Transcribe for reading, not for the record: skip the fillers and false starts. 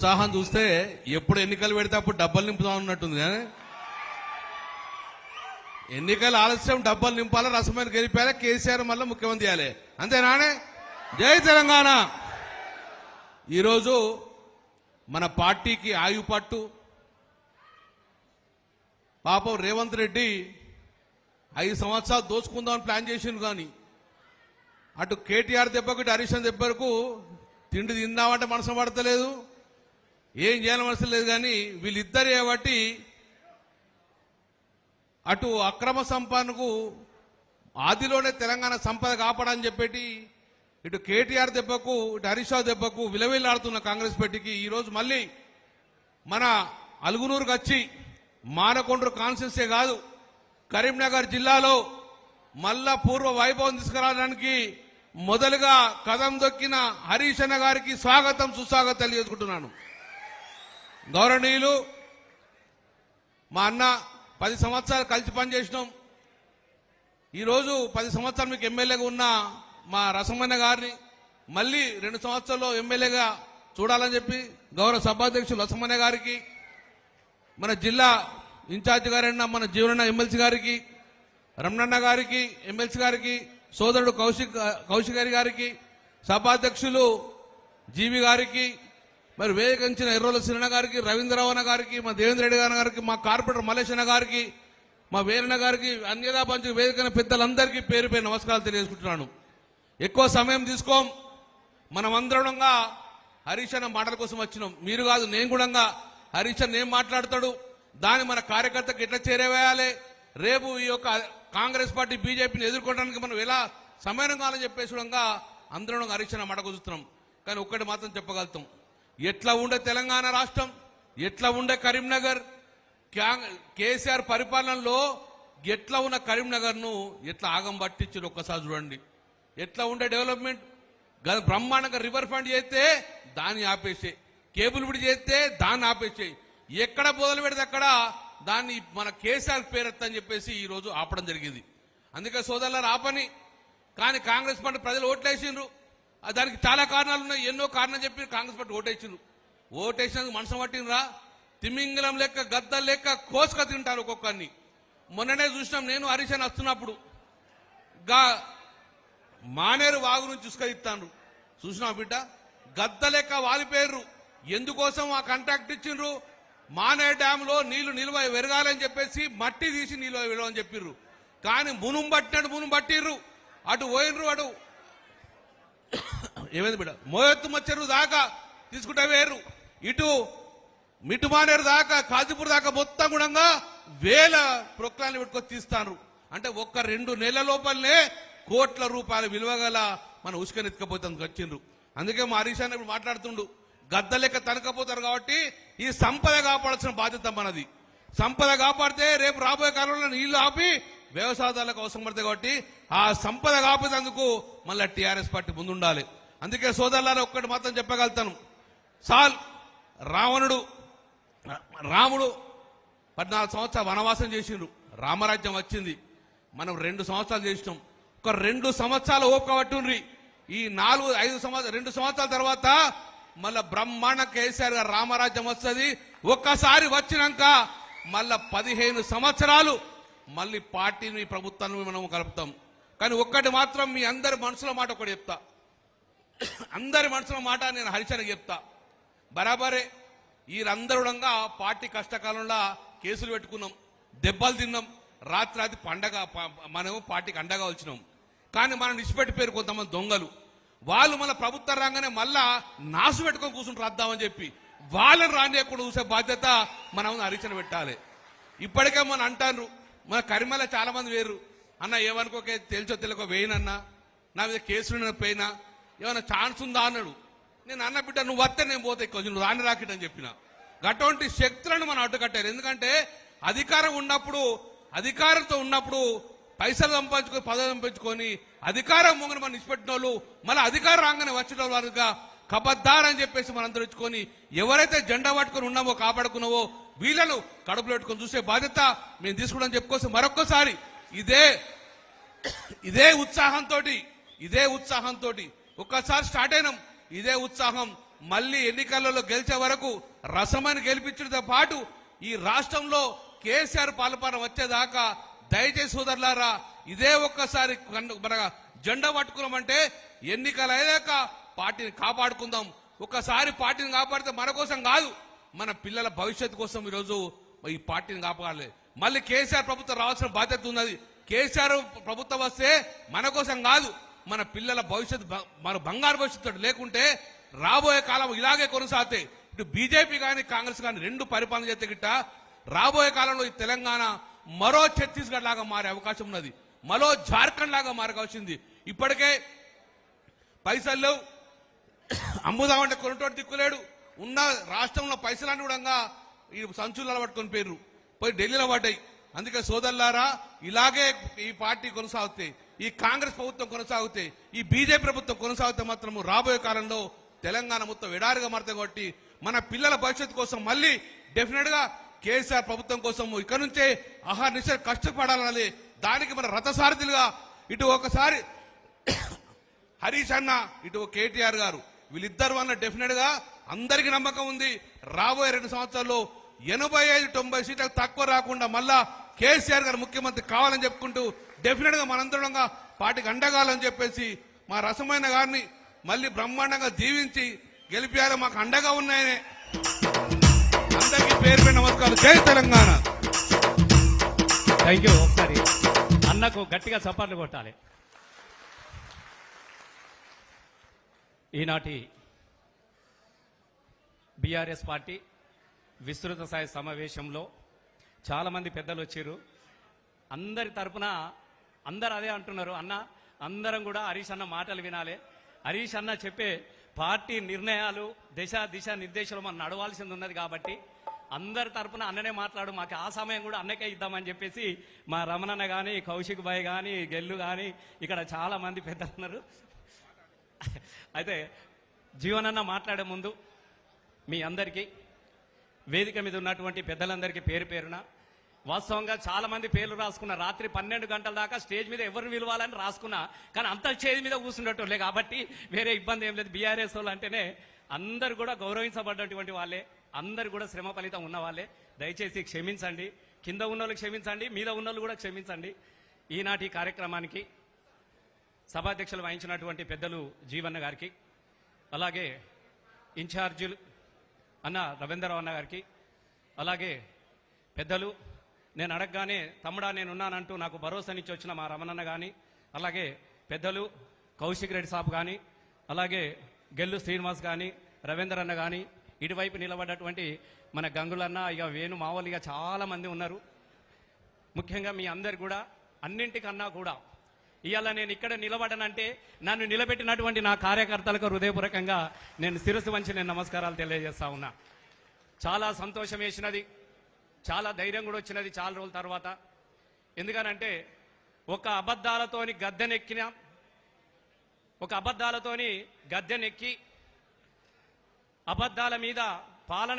ఉత్సాహం చూస్తే ఎప్పుడు ఎన్నికలు పెడితే అప్పుడు డబ్బలు నింపుదాం అన్నట్టుంది కానీ ఎన్నికల ఆలస్యం డబ్బలు నింపాలి, రసమైన గెలిపాలి, కేసీఆర్ మళ్ళీ ముఖ్యమంత్రి చేయాలి, అంతేనానే? జై తెలంగాణ. ఈరోజు మన పార్టీకి ఆయుపట్టు పాపం రేవంత్ రెడ్డి 5 సంవత్సరాలు దోచుకుందామని ప్లాన్ చేసిండు. కానీ అటు కేటీఆర్ దెబ్బకు ఇటు హరీష్ దెబ్బకు తిండి తిందామంటే మనసు పడతలేదు, ఏం చేయాలని మనసు లేదు. కానీ వీళ్ళిద్దరు కాబట్టి అటు అక్రమ సంపదకు ఆదిలోనే తెలంగాణ సంపద కాపాడని చెప్పేటి ఇటు కేటీఆర్ దెబ్బకు ఇటు హరీష్ రావు దెబ్బకు విలవిల్లాడుతున్న కాంగ్రెస్ పార్టీకి ఈరోజు మళ్ళీ మన అలుగునూరుకు వచ్చి మానకొండ్రు కాన్స్టిట్యున్సీ కాదు కరీంనగర్ జిల్లాలో మళ్ళా పూర్వ వైభవం తీసుకురావడానికి మొదలుగా కదం దొక్కిన హరీష్ అన్న గారికి స్వాగతం సుస్వాగతం తెలియజేసుకుంటున్నాను. గౌరవనీయులు మా అన్న 10 సంవత్సరాలు కలిసి పనిచేసినాం. ఈరోజు 10 సంవత్సరాలు మీకు ఎమ్మెల్యేగా ఉన్న మా రసమన్న గారిని మళ్ళీ 2 సంవత్సరాల్లో ఎమ్మెల్యేగా చూడాలని చెప్పి గౌరవ సభాధ్యక్షులు రసమన్న గారికి, మన జిల్లా ఇన్ఛార్జి గారైన మన జీవనన్న ఎమ్మెల్సీ గారికి, రమణన్న గారికి ఎమ్మెల్సీ గారికి, సోదరుడు కౌశిక్ గారికి, సభాధ్యక్షులు జీవి గారికి, మరి వేదికంచిన ఎర్రోల సిరణ గారికి, రవీంద్రరావణ గారికి, మా దేవేంద్ర రెడ్డి గారికి, మా కార్పొరేటర్ మల్లేశన్న గారికి, మా వీరన్న గారికి, అన్యదా పంచ వేదికైన పెద్దలందరికీ పేరు పేరు నమస్కారాలు తెలియజేసుకుంటున్నాను. ఎక్కువ సమయం తీసుకోం, మనమందరంగా హరీష్ అన్న మాటల కోసం వచ్చినాం. మీరు కాదు, నేను కూడా హరీష్ అన్న ఏం మాట్లాడతాడు దాన్ని మన కార్యకర్తకు ఎట్లా చేరవేయాలి, రేపు ఈ యొక్క కాంగ్రెస్ పార్టీ బీజేపీని ఎదుర్కోవడానికి మనం ఎలా సమయం కావాలని చెప్పేసి కూడా అందరం హరీష్ అన్న మాట కూర్చున్నాం. కానీ ఒక్కటి మాత్రం చెప్పగలుగుతాం, ఎట్లా ఉండే తెలంగాణ రాష్ట్రం, ఎట్లా ఉండే కరీంనగర్, కేసీఆర్ పరిపాలనలో ఎట్లా ఉన్న కరీంనగర్ ను ఎట్లా ఆగం పట్టించారు ఒక్కసారి చూడండి. ఎట్లా ఉండే డెవలప్మెంట్, బ్రహ్మాండంగా రివర్ ఫ్రంట్ చేస్తే దాన్ని ఆపేసే, కేబుల్ బ్రిడ్జ్ చేస్తే దాన్ని ఆపేసాయి, ఎక్కడ మొదలు పెడితే అక్కడ దాన్ని మన కేసీఆర్ పేరెత్తని చెప్పేసి ఈ రోజు ఆపడం జరిగింది. అందుకే సోదరులారు ఆపని. కానీ కాంగ్రెస్ పార్టీ ప్రజలు ఓట్లేసిండ్రు, దానికి చాలా కారణాలు ఉన్నాయి, ఎన్నో కారణం చెప్పి కాంగ్రెస్ పార్టీ ఓటేసిండ్రు. ఓటేసినందుకు మనసు పట్టినరా, తిమింగలం లెక్క గద్దలు లెక్క కోసుక తింటారు ఒక్కొక్కరిని. మొన్ననే చూసినాం, నేను హరీష్ అని వస్తున్నప్పుడు మానేరు వాగు నుంచి చూసుకొస్తాను, చూసినా బిడ్డ గద్ద లెక్క వాలిపోయారు. ఎందుకోసం ఆ కాంట్రాక్ట్ ఇచ్చిండ్రు, మానేరు డ్యామ్ లో నీళ్లు నిల్వ వెరగాలని చెప్పేసి మట్టి తీసి నిల్వ వెళ్ళమని చెప్పిర్రు. కానీ మునుం పట్టినట్టు మునుం పట్టిర్రు, అటు పోయినరు, అటు ఏమైంది బిడ్డ మోయత్తు మచ్చరు దాకా తీసుకుంటా వేరు, ఇటు మిటుమానేరు దాకా కాజీపూర్ దాకా మొత్తం కూడా వేల ప్రొక్లాన్ని పెట్టుకొని తీస్తాను. అంటే ఒక్క 2 నెలల లోపలనే కోట్ల రూపాయల విలువ గల మన ఉసుకనెత్తుకపోతానికి వచ్చిండ్రు. అందుకే మా హరీష్ అన్న ఇప్పుడు మాట్లాడుతుండు, గద్ద లెక్క తనకపోతారు కాబట్టి ఈ సంపద కాపాడాల్సిన బాధ్యత మనది. సంపద కాపాడితే రేపు రాబోయే కాలంలో నీళ్లు ఆపి వ్యవసాయాలకు అవసరం పడతాయి. కాబట్టి ఆ సంపద కాపేందుకు మళ్ళీ టీఆర్ఎస్ పార్టీ ముందుండాలి. అందుకే సోదరులారా ఒక్కటి మాత్రం చెప్పగలుగుతాను, రాముడు 14 సంవత్సరాలు వనవాసం చేసిండ్రు, రామరాజ్యం వచ్చింది. మనం 2 సంవత్సరాలు చేసినాం. ఒక 2 సంవత్సరాలు ఓపిక పట్టుండ్రి. ఈ 4-5 సంవత్సరాలు 2 సంవత్సరాల తర్వాత మళ్ళా బ్రహ్మాండ కేసీఆర్ గారు రామరాజ్యం వస్తుంది. ఒక్కసారి వచ్చినాక మళ్ళా 15 సంవత్సరాలు మళ్ళీ పార్టీని ప్రభుత్వాన్ని మనం కలుపుతాం. కానీ ఒక్కటి మాత్రం మీ అందరి మనసులో మాట ఒకటి చెప్తా, అందరి మనసులో మాట నేను హరిచనకి చెప్తా, బరాబరే వీరందరూ పార్టీ కష్టకాలంలో కేసులు పెట్టుకున్నాం, దెబ్బలు తిన్నాం, రాత్రి పండగ మనము పార్టీకి అండగా వచ్చినాం. కానీ మనం నిష్పెట్టిపోయారు కొంతమంది దొంగలు, వాళ్ళు మన ప్రభుత్వం రాగానే మళ్ళా నాసు పెట్టుకొని కూర్చుని రాద్దామని చెప్పి వాళ్ళని రానియకుండా చూసే బాధ్యత మనం హరిచన పెట్టాలి. ఇప్పటికే మనం అంటారు, మన కరిమల చాలా మంది వేరు అన్న, ఏమనుకోకే తెలుసో తెలియకో వేయనన్నా, నా మీద కేసులు పోయినా ఏమైనా ఛాన్స్ ఉందా అన్నాడు. నేను అన్న బిడ్డ నువ్వు వస్తే నేను పోతే కొంచెం నువ్వు రాని రాకిటని చెప్పిన. అటువంటి శక్తులను మనం అడ్డుకట్టారు. ఎందుకంటే అధికారం ఉన్నప్పుడు, అధికారంతో ఉన్నప్పుడు పైసలు సంపాదించుకొని పదవి సంపాదించుకొని అధికారం ముంగని మనం నిష్పెట్టిన వాళ్ళు మళ్ళీ అధికారం రాగానే వచ్చిన వారుగా కబద్దార్ అని చెప్పేసి మనందరూ ఇచ్చుకొని ఎవరైతే జెండా పట్టుకొని ఉన్నామో కాపాడుకున్నావో వీళ్ళను కడుపులో పెట్టుకొని చూసే బాధ్యత మేము తీసుకోవడం చెప్పుకోసం మరొక్కసారి ఇదే ఉత్సాహంతో ఒక్కసారి స్టార్ట్ అయినాం. ఇదే ఉత్సాహం మళ్ళీ ఎన్నికలలో గెలిచే వరకు రసమని గెలిపించడంతో పాటు ఈ రాష్ట్రంలో కేసీఆర్ పాలన వచ్చేదాకా దయచేసి సోదరులారా ఇదే ఒక్కసారి మన జెండా పట్టుకున్నామంటే ఎన్నికలు అయ్యాక పార్టీని కాపాడుకుందాం. ఒక్కసారి పార్టీని కాపాడితే మన కోసం కాదు, మన పిల్లల భవిష్యత్తు కోసం ఈరోజు ఈ పార్టీని కాపాడాలి. మళ్ళీ కేసీఆర్ ప్రభుత్వం రావాల్సిన బాధ్యత ఉన్నది. కేసీఆర్ ప్రభుత్వం వస్తే మన కోసం కాదు, మన పిల్లల భవిష్యత్తు, మన బంగారు భవిష్యత్తు. లేకుంటే రాబోయే కాలం ఇలాగే కొనసాగితే ఇటు బీజేపీ కానీ కాంగ్రెస్ కానీ రెండు పరిపాలన చేస్తే గిట్ట రాబోయే కాలంలో ఈ తెలంగాణ మరో ఛత్తీస్గఢ్ లాగా మారే అవకాశం ఉన్నది, మరో జార్ఖండ్ లాగా మారే వచ్చింది. ఇప్పటికే పైసలు అమ్ముదామంటే కొనుటోటి దిక్కులేడు, ఉన్న రాష్ట్రంలో పైసలన్నీ కూడా ఈ సంచులలో పట్టుకొని పేరు పోయి ఢిల్లీలో పడ్డాయి. అందుకే సోదరులారా ఇలాగే ఈ పార్టీ కొనసాగితే, ఈ కాంగ్రెస్ ప్రభుత్వం కొనసాగితే, ఈ బీజేపీ ప్రభుత్వం కొనసాగితే మాత్రము రాబోయే కాలంలో తెలంగాణ మొత్తం ఎడారిగా మారుతాయి. కాబట్టి మన పిల్లల భవిష్యత్తు కోసం మళ్ళీ డెఫినెట్ గా కేసీఆర్ ప్రభుత్వం కోసం ఇక్కడ నుంచే నిశ్చయ కష్టపడాలని దానికి మన రథసారథులుగా ఇటు ఒకసారి హరీష్ అన్న ఇటు కేటీఆర్ గారు వీళ్ళిద్దరు వల్ల డెఫినెట్ గా అందరికీ నమ్మకం ఉంది. రాబోయే 2 సంవత్సరాల్లో 85-90 సీట్లకు తక్కువ రాకుండా మళ్ళా కేసీఆర్ గారు ముఖ్యమంత్రి కావాలని చెప్పుకుంటూ డెఫినెట్ గా మనందరంగా పార్టీకి అండగాలని చెప్పేసి మా రసమైన గారిని మళ్ళీ బ్రహ్మాండంగా దీవించి గెలిపారు. మాకు అండగా ఉన్నాయనే అందరికీ పేరు పై నమస్కారం. జై తెలంగాణ. Thank you. ఒకసారి అన్నకు గట్టిగా చప్పట్లు కొట్టాలి. ఈనాటి బీఆర్ఎస్ పార్టీ విస్తృత స్థాయి సమావేశంలో చాలా మంది పెద్దలు వచ్చారు. అందరి తరపున అందరు అదే అంటున్నారు, అన్న అందరం కూడా హరీష్ అన్న మాటలు వినాలి, హరీష్ అన్న చెప్పే పార్టీ నిర్ణయాలు దిశ నిర్దేశాలు మనం నడవాల్సింది ఉన్నది కాబట్టి అందరి తరపున అన్ననే మాట్లాడు, మాకు ఆ సమయం కూడా అన్నకే ఇద్దామని చెప్పేసి మా రమణన్న కానీ కౌశిక్ భాయ్ కానీ గెల్లు కానీ ఇక్కడ చాలా మంది పెద్దలు ఉన్నారు. అయితే జీవనన్న మాట్లాడే ముందు మీ అందరికీ వేదిక మీద ఉన్నటువంటి పెద్దలందరికీ పేరు పేరున వాస్తవంగా చాలా మంది పేర్లు రాసుకున్నా, రాత్రి 12 గంటల దాకా స్టేజ్ మీద ఎవరు విలువాలని రాసుకున్నా, కానీ అంత స్టేజ్ మీద కూర్చున్నట్టు కాబట్టి వేరే ఇబ్బంది ఏం లేదు. బీఆర్ఎస్ వాళ్ళు అంటేనే అందరు కూడా గౌరవించబడ్డటువంటి వాళ్ళే, అందరు కూడా శ్రమ ఫలితం ఉన్న వాళ్ళే. దయచేసి క్షమించండి, కింద ఉన్న వాళ్ళు క్షమించండి, మీద ఉన్న వాళ్ళు కూడా క్షమించండి. ఈనాటి కార్యక్రమానికి సభాధ్యక్షులు వహించినటువంటి పెద్దలు జీవన్న గారికి, అలాగే ఇన్ఛార్జీలు అన్న రవీంద్రరావు అన్న గారికి, అలాగే పెద్దలు నేను అడగగానే తమ్ముడా నేనున్నానంటూ నాకు భరోసానిచ్చి వచ్చిన మా రమణన్న కానీ, అలాగే పెద్దలు కౌశిక్ రెడ్డి సాబ్ కానీ, అలాగే గెల్లు శ్రీనివాస్ కానీ, రవీంద్ర అన్న కానీ, ఇటువైపు నిలబడ్డటువంటి మన గంగులన్న, ఇక వేణు మావోలు, ఇక చాలా మంది ఉన్నారు. ముఖ్యంగా మీ అందరు కూడా అన్నింటికన్నా కూడా ఇవాళ నేను ఇక్కడ నిలబడనంటే నన్ను నిలబెట్టినటువంటి నా కార్యకర్తలకు హృదయపూర్వకంగా నేను శిరస్సు వంచి నేను నమస్కారాలు తెలియజేస్తా ఉన్నా. చాలా సంతోషం వేసినది, చాలా ధైర్యం కూడా వచ్చినది చాలా రోజుల తర్వాత. ఎందుకనంటే ఒక అబద్ధాలతోని గద్దెనెక్కి అబద్ధాల మీద పాలన